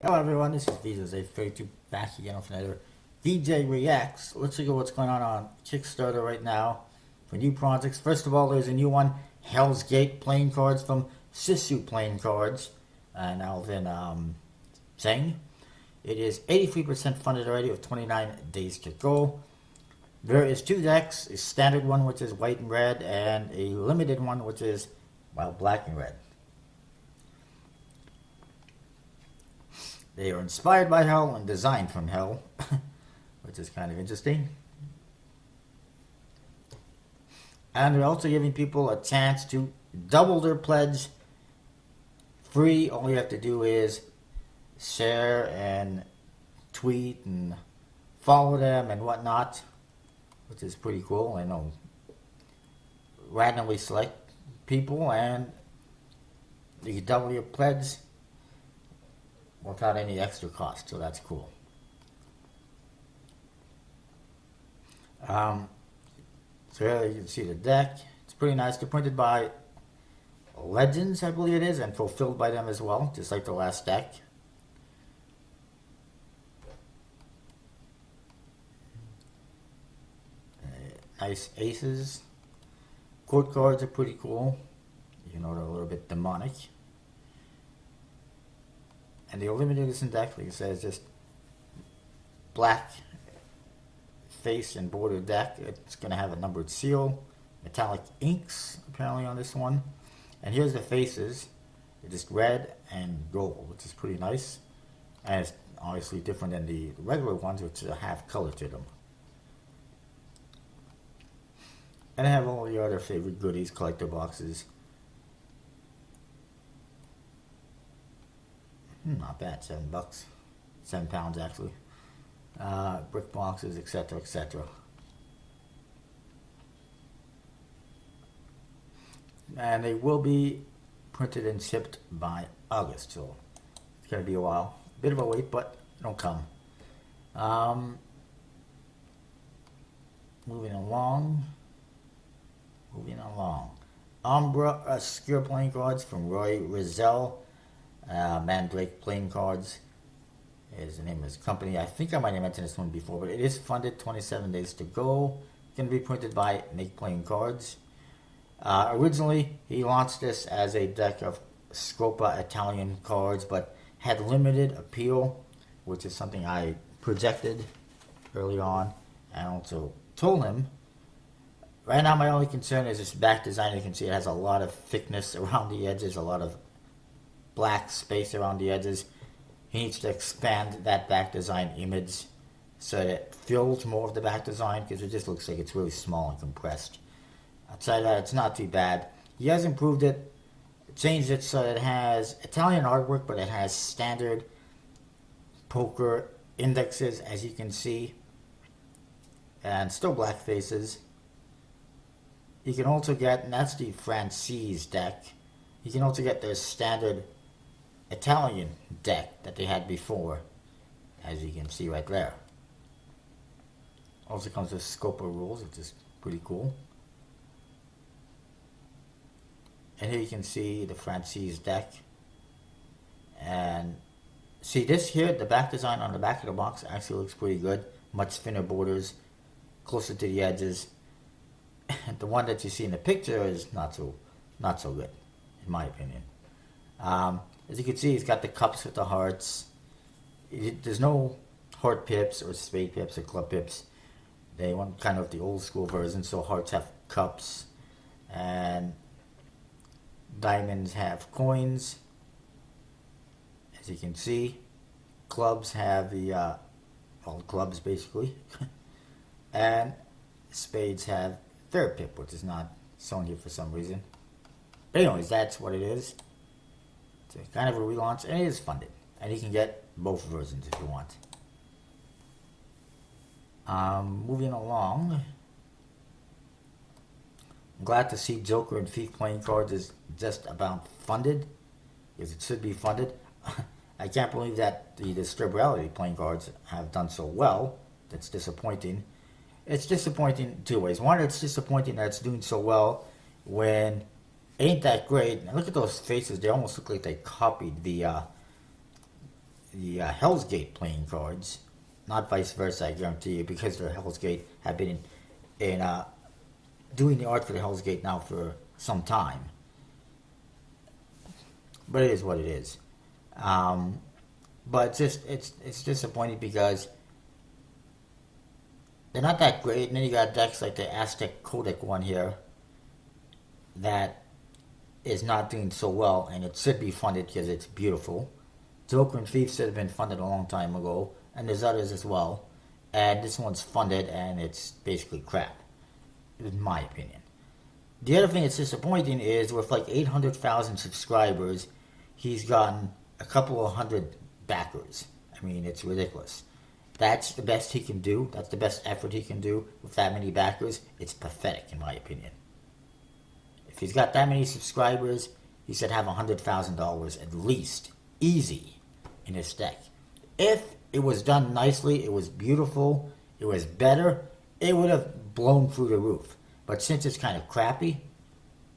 Hello everyone, this is VJ32 back again with another VJ Reacts. Let's look at what's going on Kickstarter right now for new projects. First of all, there's a new one, Hell's Gate playing cards from Sisu Playing Cards and Alvin Zeng. It is 83% funded already with 29 days to go. There is two decks, a standard one which is white and red and a limited one which is, well, black and red. They are inspired by Hell and designed from Hell, which is kind of interesting. And they're also giving people a chance to double their pledge free. All you have to do is share and tweet and follow them and whatnot, which is pretty cool. I know randomly select people and you can double your pledge without any extra cost, so that's cool. So here you can see the deck. It's pretty nice. They're printed by Legends, I believe it is, and fulfilled by them as well, just like the last deck. Nice aces. Court cards are pretty cool. You know, they're a little bit demonic. And the limited edition deck, like I said, is just black face and border deck. It's going to have a numbered seal, metallic inks apparently on this one. And here's the faces. They're just red and gold, which is pretty nice. And it's obviously different than the regular ones, which have color to them. And I have all the other favorite goodies, collector boxes. Not bad, $7. £7 actually. Brick boxes, etc., etc. And they will be printed and shipped by August, so it's going to be a while. Bit of a wait, but it'll come. Moving along. Umbra secure playing cards from Roy Rizal. Mandrake Playing Cards is the name of his company. I think I might have mentioned this one before, but it is funded, 27 days to go. Going to be printed by Make Playing Cards. Originally, he launched this as a deck of Scopa Italian cards, but had limited appeal, which is something I projected early on and also told him. Right now, my only concern is this back design. You can see it has a lot of thickness around the edges, a lot of black space around the edges. He needs to expand that back design image so that it fills more of the back design, because it just looks like it's really small and compressed. Outside of that, it's not too bad. He has improved it, changed it so that it has Italian artwork, but it has standard poker indexes, as you can see, and still black faces. You can also get, and that's the Francis deck, you can also get their standard Italian deck that they had before, as you can see right there. Also comes with Scopa rules, which is pretty cool. And here you can see the Francis deck. And see this here, the back design on the back of the box actually looks pretty good. Much thinner borders, closer to the edges. The one that you see in the picture is not so good, in my opinion. As you can see, it's got the cups with the hearts. There's no heart pips or spade pips or club pips. They want kind of the old school version, so hearts have cups and diamonds have coins. As you can see, clubs have the all clubs basically, and spades have third pip, which is not shown here for some reason. But anyways, that's what it is. It's kind of a relaunch, and it is funded. And you can get both versions if you want. Moving along. I'm glad to see Joker and Thief Playing Cards is just about funded, because it should be funded. I can't believe that the Disturb Reality Playing Cards have done so well. That's disappointing. It's disappointing two ways. One, it's disappointing that it's doing so well when ain't that great. And look at those faces. They almost look like they copied the the Hell's Gate playing cards, not vice versa, I guarantee you, because the Hell's Gate have been in doing the art for the Hell's Gate now for some time. But it is what it is. But it's disappointing because they're not that great. And then you got decks like the Aztec Codec one here that is not doing so well, and it should be funded because it's beautiful. Joker and Thief should have been funded a long time ago, and there's others as well. And this one's funded, and it's basically crap, in my opinion. The other thing that's disappointing is with like 800,000 subscribers, he's gotten a couple of hundred backers. I mean, it's ridiculous. That's the best he can do. That's the best effort he can do with that many backers. It's pathetic, in my opinion. If he's got that many subscribers, he should have $100,000 at least, easy, in his deck. If it was done nicely, it was beautiful, it was better, it would have blown through the roof. But since it's kind of crappy,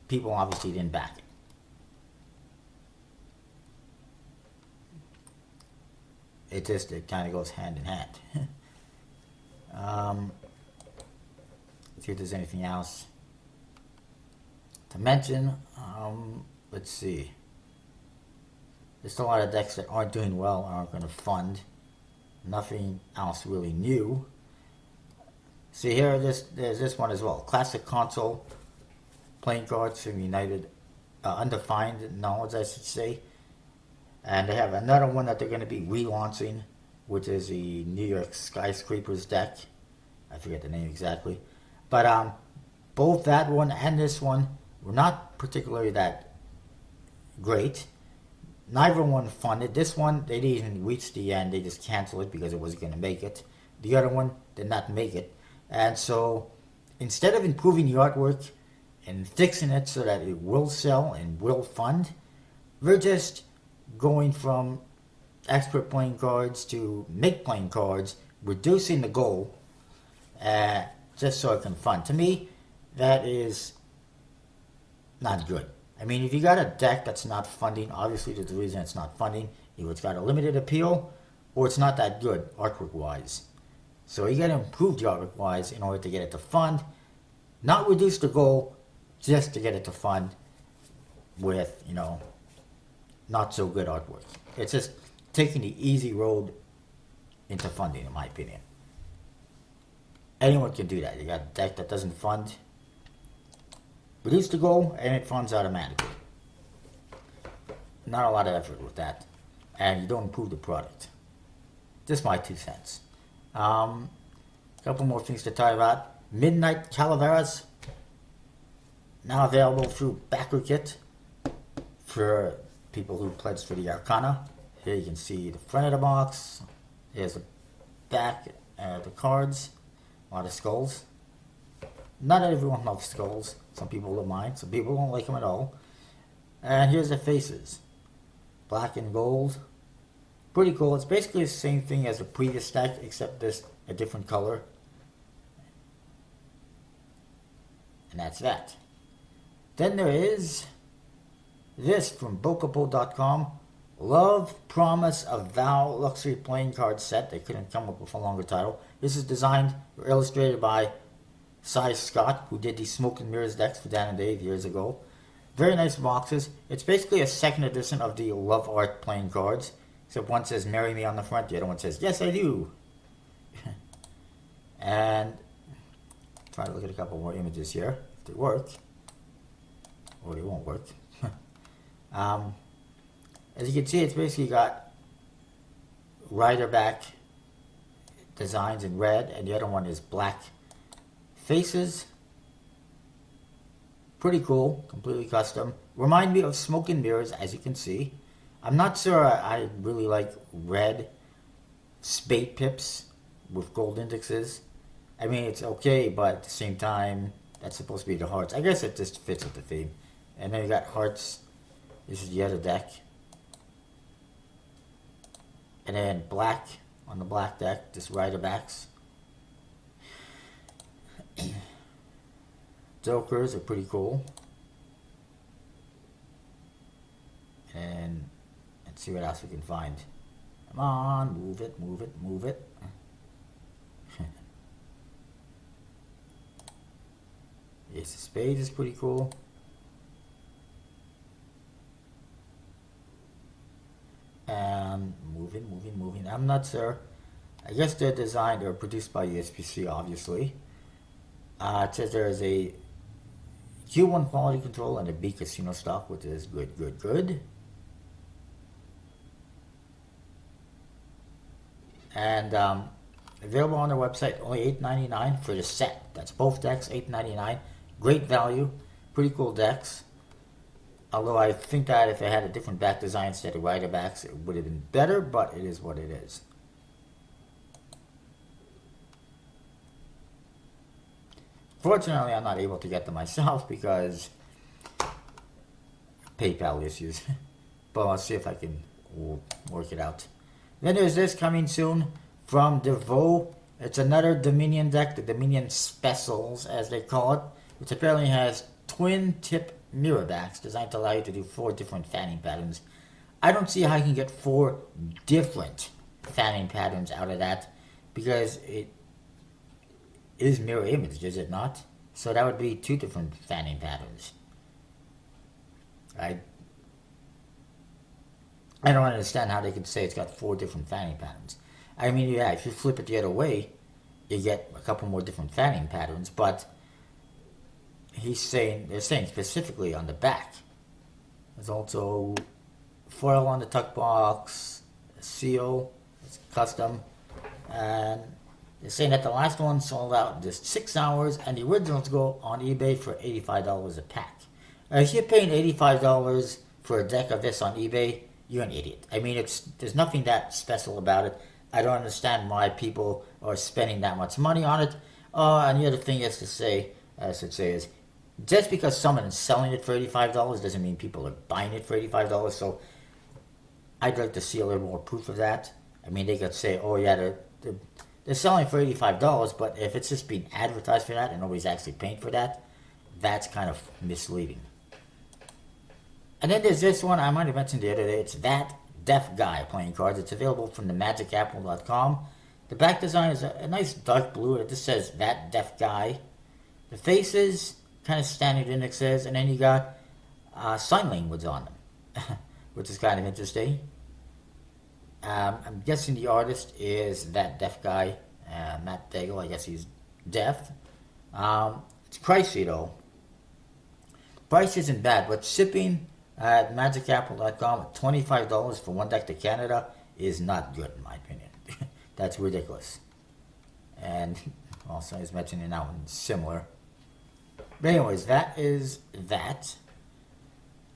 people obviously didn't back it. It kind of goes hand in hand. See if there's anything else to mention. Let's see. There's a lot of decks that aren't doing well, aren't going to fund. Nothing else really new. See here, there's this one as well. Classic console playing cards from United, Undefined Knowledge, I should say. And they have another one that they're going to be relaunching, which is the New York Skyscrapers deck. I forget the name exactly. But both that one and this one were not particularly that great. Neither one funded. This one, they didn't even reach the end. They just canceled it because it wasn't going to make it. The other one did not make it. And so, instead of improving the artwork and fixing it so that it will sell and will fund, we're just going from expert playing cards to make playing cards, reducing the goal just so it can fund. To me, that is not good. I mean, if you got a deck that's not funding, obviously there's a reason it's not funding. Either it's got a limited appeal, or it's not that good artwork-wise. So you got to improve the artwork-wise in order to get it to fund, not reduce the goal just to get it to fund with, not so good artwork. It's just taking the easy road into funding, in my opinion. Anyone can do that. You got a deck that doesn't fund, reduce the goal, and it funds automatically. Not a lot of effort with that. And you don't improve the product. Just my 2 cents. Couple more things to talk about. Midnight Calaveras, now available through BackerKit for people who pledged for the Arcana. Here you can see the front of the box. Here's the back, the cards. A lot of skulls. Not everyone loves skulls. Some people don't mind. Some people don't like them at all. And here's the faces. Black and gold. Pretty cool. It's basically the same thing as the previous deck, except this a different color. And that's that. Then there is this from bokapo.com. Love, Promise, a Vow luxury playing card set. They couldn't come up with a longer title. This is designed or illustrated by Cy Scott, who did the Smoke and Mirrors decks for Dan and Dave years ago. Very nice boxes. It's basically a second edition of the Love Art playing cards. Except one says "Marry Me" on the front, the other one says "Yes, I do." And try to look at a couple more images here, if they work. Or they won't work. As you can see, it's basically got rider back designs in red, and the other one is black faces. Pretty cool, completely custom. Remind me of Smoke and Mirrors, as you can see. I'm not sure I really like red spade pips with gold indexes. I mean, it's okay, but at the same time, that's supposed to be the hearts. I guess it just fits with the theme. And then you got hearts. This is the other deck. And then black on the black deck, just rider backs. Jokers are pretty cool. And let's see what else we can find. Come on, move it, move it, move it. Ace of Spades is pretty cool. And moving, moving, moving. I'm not sure. I guess they're designed or produced by USPC, obviously. It says there is a Q1 quality control and a B casino stock, which is good, good, good. And available on their website, only $8.99 for the set. That's both decks, $8.99. Great value, pretty cool decks. Although I think that if it had a different back design instead of rider backs, it would have been better, but it is what it is. Fortunately, I'm not able to get them myself because PayPal issues. But I'll see if I can work it out. Then there's this coming soon from DeVoe. It's another Dominion deck, the Dominion Specials, as they call it, which apparently has twin tip mirror backs designed to allow you to do 4 different fanning patterns. I don't see how you can get 4 different fanning patterns out of that, because it is mirror image, is it not? So that would be 2 different fanning patterns. I don't understand how they could say it's got 4 different fanning patterns. I mean, yeah, if you flip it the other way, you get a couple more different fanning patterns, but they're saying specifically on the back. There's also foil on the tuck box, a seal, it's custom, and they're saying that the last one sold out in just 6 hours, and the originals go on eBay for $85 a pack. If you're paying $85 for a deck of this on eBay, you're an idiot. I mean, there's nothing that special about it. I don't understand why people are spending that much money on it. And the other thing I should say is, just because someone is selling it for $85 doesn't mean people are buying it for $85. So I'd like to see a little more proof of that. I mean, they could say, oh yeah, they're selling for $85, but if it's just being advertised for that and nobody's actually paying for that, that's kind of misleading. And then there's this one I might have mentioned the other day. It's That Deaf Guy playing cards. It's available from themagicapple.com. The back design is a nice dark blue. It just says That Deaf Guy. The faces kind of standard indexes, and then you got sign language on them, which is kind of interesting. I'm guessing the artist is That Deaf Guy, Matt Daigle. I guess he's deaf. It's pricey though. Price isn't bad, but shipping at magicapple.com at $25 for one deck to Canada is not good in my opinion. That's ridiculous. And also he's mentioning that one similar. But anyways, that is that.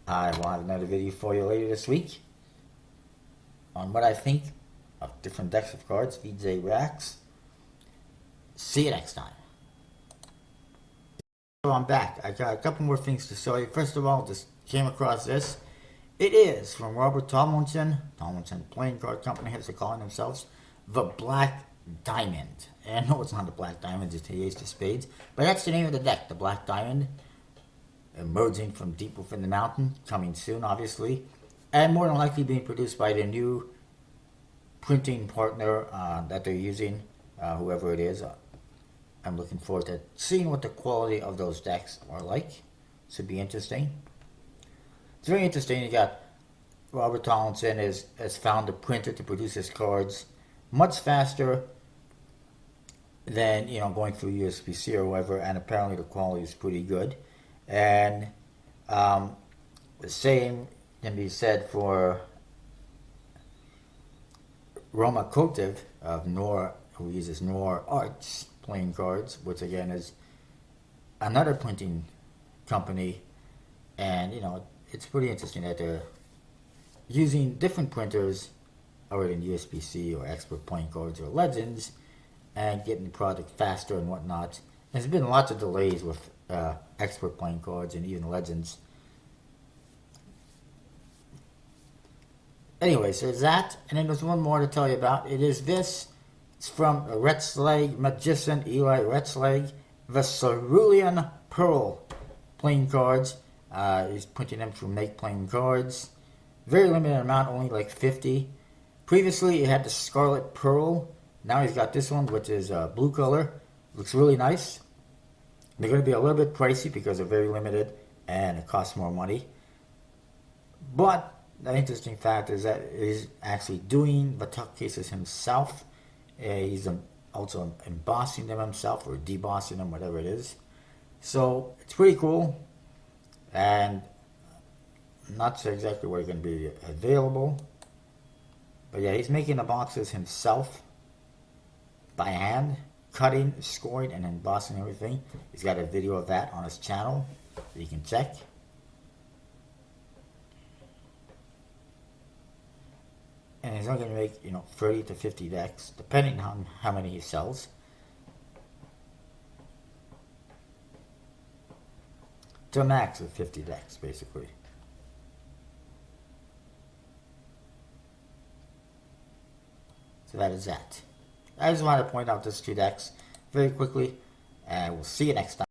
I will have another video for you later this week on what I think of different decks of cards, VJ Racks. See you next time. So I'm back. I got a couple more things to show you. First of all, just came across this. It is from Robert Tomlinson Playing Card Company, as they're calling themselves, the Black Diamond. And no, it's not the Black Diamond, it's the Ace of Spades. But that's the name of the deck, the Black Diamond. Emerging from deep within the mountain, coming soon, obviously. And more than likely being produced by the new printing partner that they're using, whoever it is. I'm looking forward to seeing what the quality of those decks are like. Should be interesting. It's very interesting. You got Robert Tomlinson has found a printer to produce his cards much faster than going through USPC or whatever, and apparently the quality is pretty good. And the same can be said for Roma Kotiv of Nor, who uses Nor Arts playing cards, which again is another printing company. And it's pretty interesting that they're using different printers other than USPC or Expert Playing Cards or Legends and getting the product faster and whatnot. There's been lots of delays with Expert Playing Cards and even Legends. Anyway, so there's that, and then there's one more to tell you about. It is this. It's from Retzlag Magician Eli Retzlag, the Cerulean Pearl playing cards. He's printing them from Make Playing Cards. Very limited amount, only like 50. Previously, he had the Scarlet Pearl. Now he's got this one, which is blue color. Looks really nice. They're going to be a little bit pricey because they're very limited and it costs more money. But the interesting fact is that he's actually doing the tuck cases himself. He's also embossing them himself or debossing them, whatever it is. So it's pretty cool. And I'm not sure exactly where it's going to be available. But yeah, he's making the boxes himself by hand, cutting, scoring, and embossing everything. He's got a video of that on his channel that you can check. And he's only going to make, 30 to 50 decks, depending on how many he sells. To a max of 50 decks, basically. So that is that. I just wanted to point out those two decks very quickly, and we'll see you next time.